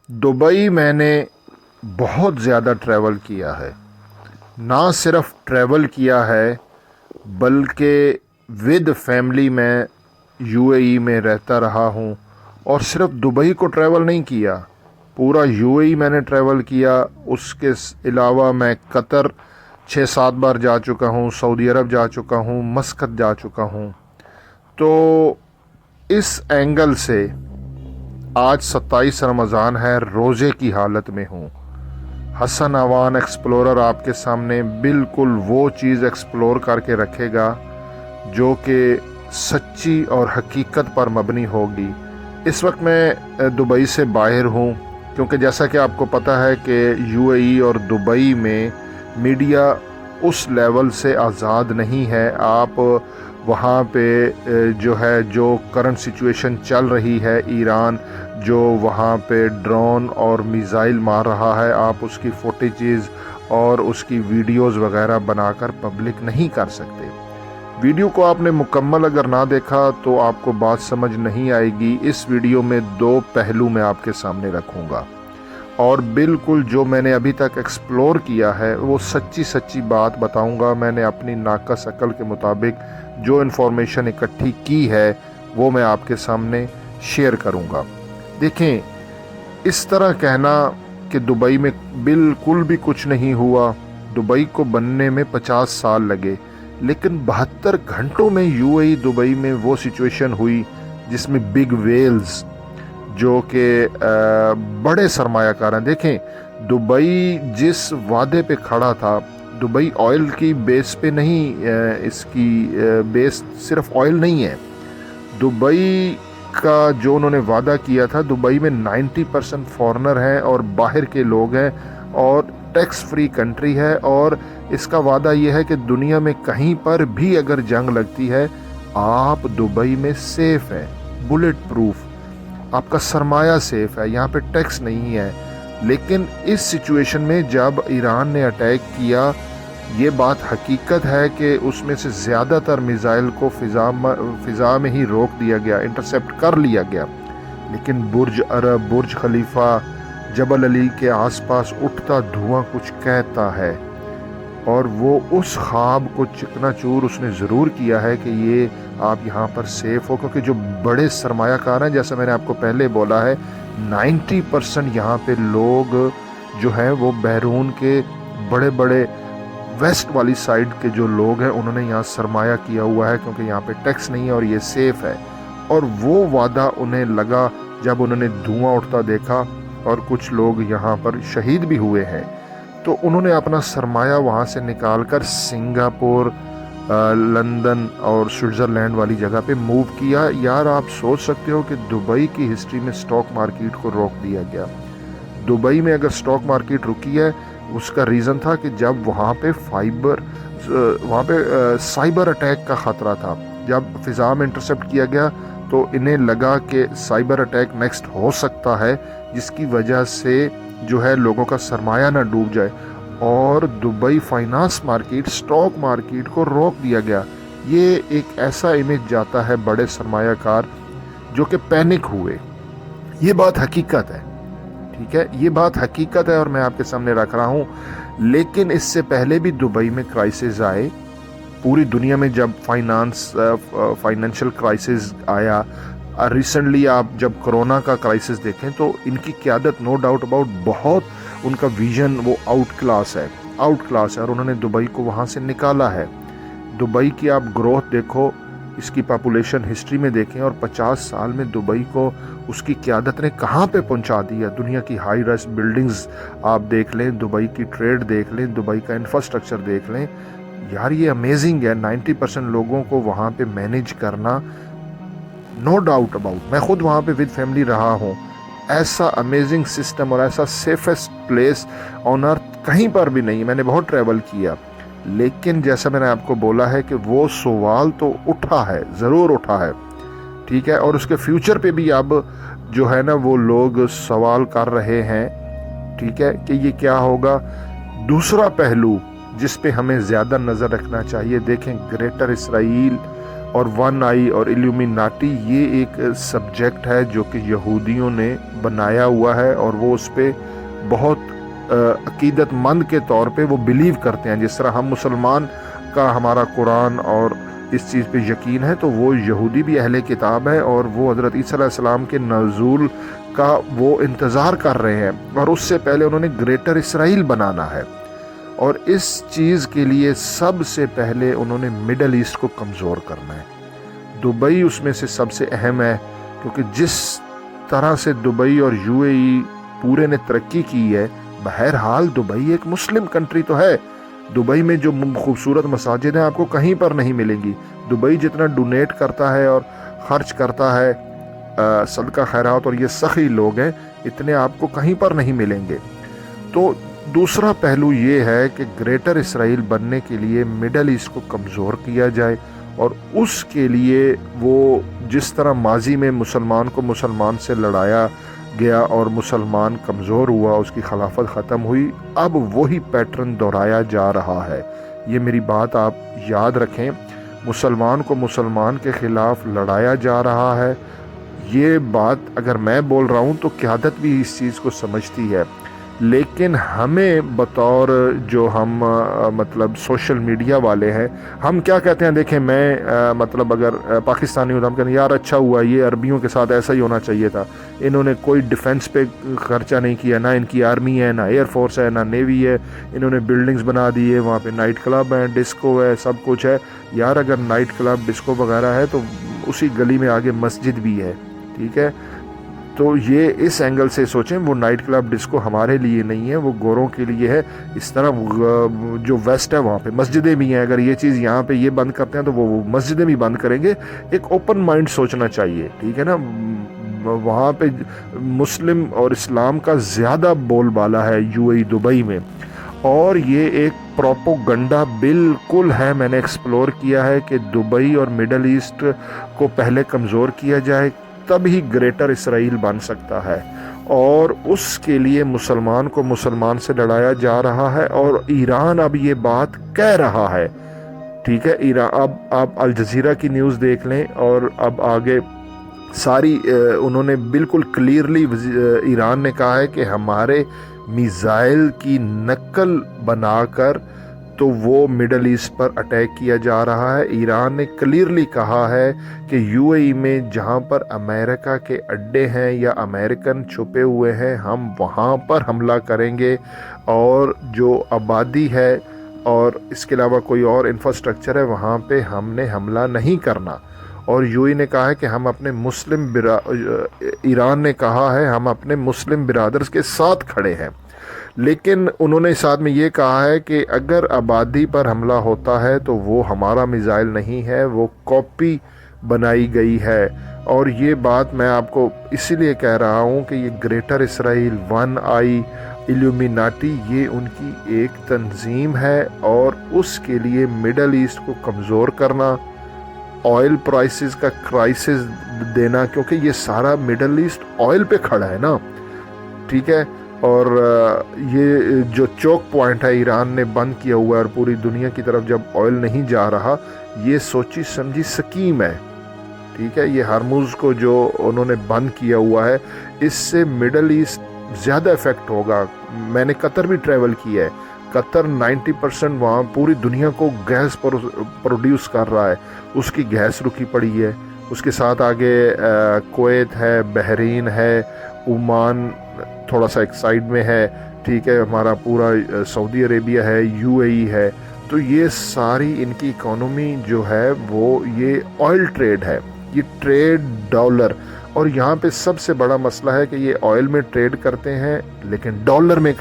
Dubai मैंने बहुत ज़्यादा ट्रैवल किया है। ना सिर्फ ट्रैवल किया है बल्कि विद फैमिली मैं यूएई में रहता रहा हूँ। और सिर्फ दुबई को ट्रैवल नहीं किया, पूरा यूएई मैंने ट्रैवल किया। उसके अलावा मैं कतर 6-7 बार जा चुका हूँ, सऊदी अरब जा चुका हूँ, मस्कत जा चुका हूँ। तो इस एंगल से आज 27 रमज़ान है, रोज़े की हालत में हूँ। हसन अवान एक्सप्लोरर आपके सामने बिल्कुल वो चीज़ एक्सप्लोर करके रखेगा जो कि सच्ची और हकीकत पर मबनी होगी। इस वक्त मैं दुबई से बाहर हूँ, क्योंकि जैसा कि आपको पता है कि यूएई और दुबई में मीडिया उस लेवल से आज़ाद नहीं है। आप वहाँ पे जो करंट सिचुएशन चल रही है, ईरान जो वहाँ पे ड्रोन और मिसाइल मार रहा है, आप उसकी फुटेजेस और उसकी वीडियोस वगैरह बनाकर पब्लिक नहीं कर सकते। वीडियो को आपने मुकम्मल अगर ना देखा तो आपको बात समझ नहीं आएगी। इस वीडियो में 2 पहलू मैं आपके सामने रखूँगा और बिल्कुल जो मैंने अभी तक एक्सप्लोर किया है वो सच्ची बात बताऊंगा। मैंने अपनी नाकस अकल के मुताबिक जो इन्फॉर्मेशन इकट्ठी की है वो मैं आपके सामने शेयर करूंगा। देखें, इस तरह कहना कि दुबई में बिल्कुल भी कुछ नहीं हुआ, दुबई को बनने में 50 साल लगे, लेकिन 72 घंटों में यूएई दुबई में वो सिचुएशन हुई जिसमें बिग वेल्स जो कि बड़े सरमायाकार हैं। देखें, दुबई जिस वादे पे खड़ा था, दुबई ऑयल की बेस पे नहीं, इसकी बेस सिर्फ ऑयल नहीं है। दुबई का जो उन्होंने वादा किया था, दुबई में 90% फॉरेनर हैं और बाहर के लोग हैं और टैक्स फ्री कंट्री है। और इसका वादा यह है कि दुनिया में कहीं पर भी अगर जंग लगती है, आप दुबई में सेफ है, बुलेट प्रूफ, आपका सरमाया सेफ है, यहाँ पे टैक्स नहीं है। लेकिन इस सिचुएशन में जब ईरान ने अटैक किया, ये बात हकीकत है कि उसमें से ज़्यादातर मिसाइल को फ़िज़ा में ही रोक दिया गया, इंटरसेप्ट कर लिया गया। लेकिन बुर्ज अरब, बुर्ज खलीफा, जबल अली के आसपास उठता धुआं कुछ कहता है और वो उस ख्वाब को चिकनाचूर उसने ज़रूर किया है कि ये आप यहाँ पर सेफ़ हो। क्योंकि जो बड़े सरमायाकार हैं, जैसा मैंने आपको पहले बोला है, 90% यहाँ पे लोग जो हैं वो बैरून के बड़े बड़े वेस्ट वाली साइड के जो लोग हैं उन्होंने यहाँ सरमाया किया हुआ है, क्योंकि यहाँ पे टैक्स नहीं है और ये सेफ़ है। और वो वादा उन्हें लगा जब उन्होंने धुआं उठता देखा और कुछ लोग यहाँ पर शहीद भी हुए हैं। तो उन्होंने अपना सरमाया वहाँ से निकाल कर सिंगापुर, लंदन और स्विट्ज़रलैंड वाली जगह पे मूव किया। यार, आप सोच सकते हो कि दुबई की हिस्ट्री में स्टॉक मार्केट को रोक दिया गया। दुबई में अगर स्टॉक मार्केट रुकी है, उसका रीज़न था कि जब वहाँ पे साइबर अटैक का ख़तरा था। जब फ़िज़ा में इंटरसेप्ट किया गया तो इन्हें लगा कि साइबर अटैक नेक्स्ट हो सकता है, जिसकी वजह से जो है लोगों का सरमाया ना डूब जाए, और Dubai finance market, stock market को रोक दिया गया। ये एक ऐसा इमेज जाता है बड़े सरमायाकार जो कि पैनिक हुए। ये बात हकीकत है, ठीक है, ये बात हकीकत है और मैं आपके सामने रख रहा हूँ। लेकिन इससे पहले भी दुबई में क्राइसिस आए। पूरी दुनिया में जब फाइनेंशियल क्राइसिस आया, रिसेंटली आप जब कोरोना का क्राइसिस देखें तो इनकी क़यादत, नो डाउट अबाउट, बहुत उनका विजन वो आउट क्लास है और उन्होंने दुबई को वहाँ से निकाला है। दुबई की आप ग्रोथ देखो, इसकी पॉपुलेशन हिस्ट्री में देखें, और 50 साल में दुबई को उसकी क़यादत ने कहाँ पे पहुँचा दिया। दुनिया की हाई राइज बिल्डिंग्स आप देख लें, दुबई की ट्रेड देख लें, दुबई का इंफ्रास्ट्रक्चर देख लें। यार, ये अमेजिंग है। 90% लोगों को वहाँ पे मैनेज करना, नो डाउट अबाउट, मैं खुद वहाँ पे विद फैमिली रहा हूँ। ऐसा अमेजिंग सिस्टम और ऐसा सेफेस्ट प्लेस ऑन अर्थ कहीं पर भी नहीं। मैंने बहुत ट्रैवल किया, लेकिन जैसा मैंने आपको बोला है कि वो सवाल तो उठा है, ज़रूर उठा है, ठीक है। और उसके फ्यूचर पे भी अब जो है ना वो लोग सवाल कर रहे हैं, ठीक है, कि ये क्या होगा। दूसरा पहलू जिस पे हमें ज़्यादा नज़र रखना चाहिए, देखें, ग्रेटर इसराइल اور ون آئی اور ایلومیناٹی یہ ایک سبجیکٹ ہے جو کہ یہودیوں نے بنایا ہوا ہے، اور وہ اس پہ بہت عقیدت مند کے طور پہ وہ بلیو کرتے ہیں. جس طرح ہم مسلمان کا ہمارا قرآن اور اس چیز پہ یقین ہے، تو وہ یہودی بھی اہل کتاب ہے، اور وہ حضرت عیسیٰ علیہ السلام کے نزول کا وہ انتظار کر رہے ہیں، اور اس سے پہلے انہوں نے گریٹر اسرائیل بنانا ہے. اور اس چیز کے لیے سب سے پہلے انہوں نے مڈل ایسٹ کو کمزور کرنا ہے. دبئی اس میں سے سب سے اہم ہے، کیونکہ جس طرح سے دبئی اور یو اے ای پورے نے ترقی کی ہے، بہرحال دبئی ایک مسلم کنٹری تو ہے. دبئی میں جو خوبصورت مساجد ہیں آپ کو کہیں پر نہیں ملیں گی. دبئی جتنا ڈونیٹ کرتا ہے اور خرچ کرتا ہے صدقہ خیرات، اور یہ سخی لوگ ہیں، اتنے آپ کو کہیں پر نہیں ملیں گے. تو دوسرا پہلو یہ ہے کہ گریٹر اسرائیل بننے کے لیے مڈل ایسٹ کو کمزور کیا جائے، اور اس کے لیے وہ جس طرح ماضی میں مسلمان کو مسلمان سے لڑایا گیا اور مسلمان کمزور ہوا، اس کی خلافت ختم ہوئی، اب وہی پیٹرن دہرایا جا رہا ہے. یہ میری بات آپ یاد رکھیں، مسلمان کو مسلمان کے خلاف لڑایا جا رہا ہے. یہ بات اگر میں بول رہا ہوں تو قیادت بھی اس چیز کو سمجھتی ہے، لیکن ہمیں بطور جو ہم مطلب سوشل میڈیا والے ہیں، ہم کیا کہتے ہیں؟ دیکھیں، میں مطلب اگر پاکستانی ہوں تو ہم کہتے ہیں یار اچھا ہوا، یہ عربیوں کے ساتھ ایسا ہی ہونا چاہیے تھا. انہوں نے کوئی ڈیفنس پہ خرچہ نہیں کیا، نہ ان کی آرمی ہے، نہ ایئر فورس ہے، نہ نیوی ہے. انہوں نے بلڈنگز بنا دی ہے، وہاں پہ نائٹ کلب ہیں، ڈسکو ہے، سب کچھ ہے. یار اگر نائٹ کلب ڈسکو وغیرہ ہے تو اسی گلی میں آگے مسجد بھی ہے، ٹھیک ہے؟ تو یہ اس اینگل سے سوچیں، وہ نائٹ کلب ڈسکو ہمارے لیے نہیں ہے، وہ گوروں کے لیے ہے. اس طرح جو ویسٹ ہے وہاں پہ مسجدیں بھی ہیں، اگر یہ چیز یہاں پہ یہ بند کرتے ہیں تو وہ مسجدیں بھی بند کریں گے. ایک اوپن مائنڈ سوچنا چاہیے، ٹھیک ہے نا؟ وہاں پہ مسلم اور اسلام کا زیادہ بول بالا ہے یو اے ای دبئی میں، اور یہ ایک پروپوگنڈا بالکل ہے. میں نے ایکسپلور کیا ہے کہ دبئی اور مڈل ایسٹ کو پہلے کمزور کیا جائے، تب ہی گریٹر اسرائیل بن سکتا ہے. اور اس کے لیے مسلمان کو مسلمان سے لڑایا جا رہا ہے، اور ایران اب یہ بات کہہ رہا ہے، ٹھیک ہے؟ ایران اب آپ الجزیرہ کی نیوز دیکھ لیں، اور اب آگے ساری انہوں نے بالکل کلیئرلی ایران نے کہا ہے کہ ہمارے میزائل کی نقل بنا کر تو وہ مڈل ایسٹ پر اٹیک کیا جا رہا ہے. ایران نے کلیئرلی کہا ہے کہ یو اے ای میں جہاں پر امریکہ کے اڈے ہیں یا امریکن چھپے ہوئے ہیں، ہم وہاں پر حملہ کریں گے، اور جو آبادی ہے اور اس کے علاوہ کوئی اور انفراسٹرکچر ہے وہاں پہ ہم نے حملہ نہیں کرنا. اور یو اے ای نے کہا ہے کہ ہم اپنے ایران نے کہا ہے ہم اپنے مسلم برادرز کے ساتھ کھڑے ہیں. لیکن انہوں نے ساتھ میں یہ کہا ہے کہ اگر آبادی پر حملہ ہوتا ہے تو وہ ہمارا میزائل نہیں ہے، وہ کاپی بنائی گئی ہے. اور یہ بات میں آپ کو اسی لیے کہہ رہا ہوں کہ یہ گریٹر اسرائیل، ون آئی، ایلومیناٹی، یہ ان کی ایک تنظیم ہے، اور اس کے لیے مڈل ایسٹ کو کمزور کرنا، آئل پرائسز کا کرائسس دینا، کیونکہ یہ سارا مڈل ایسٹ آئل پہ کھڑا ہے نا، ٹھیک ہے؟ اور یہ جو چوک پوائنٹ ہے ایران نے بند کیا ہوا ہے، اور پوری دنیا کی طرف جب آئل نہیں جا رہا، یہ سوچی سمجھی سکیم ہے، ٹھیک ہے؟ یہ ہرموز کو جو انہوں نے بند کیا ہوا ہے، اس سے مڈل ایسٹ زیادہ افیکٹ ہوگا. میں نے قطر بھی ٹریول کیا ہے. قطر 90% وہاں پوری دنیا کو گیس پروڈیوس کر رہا ہے، اس کی گیس رکی پڑی ہے. اس کے ساتھ آگے کویت ہے، بحرین ہے، عمان تھوڑا سا ایک سائڈ میں ہے، ٹھیک ہے؟ ہمارا پورا سعودی عربیہ ہے، یو اے ای ہے. تو یہ ساری ان کی اکانومی جو ہے وہ یہ آئل ٹریڈ ہے، یہ ٹریڈ ڈالر. اور یہاں پہ سب سے بڑا مسئلہ ہے کہ یہ آئل میں ٹریڈ کرتے ہیں لیکن ڈالر میں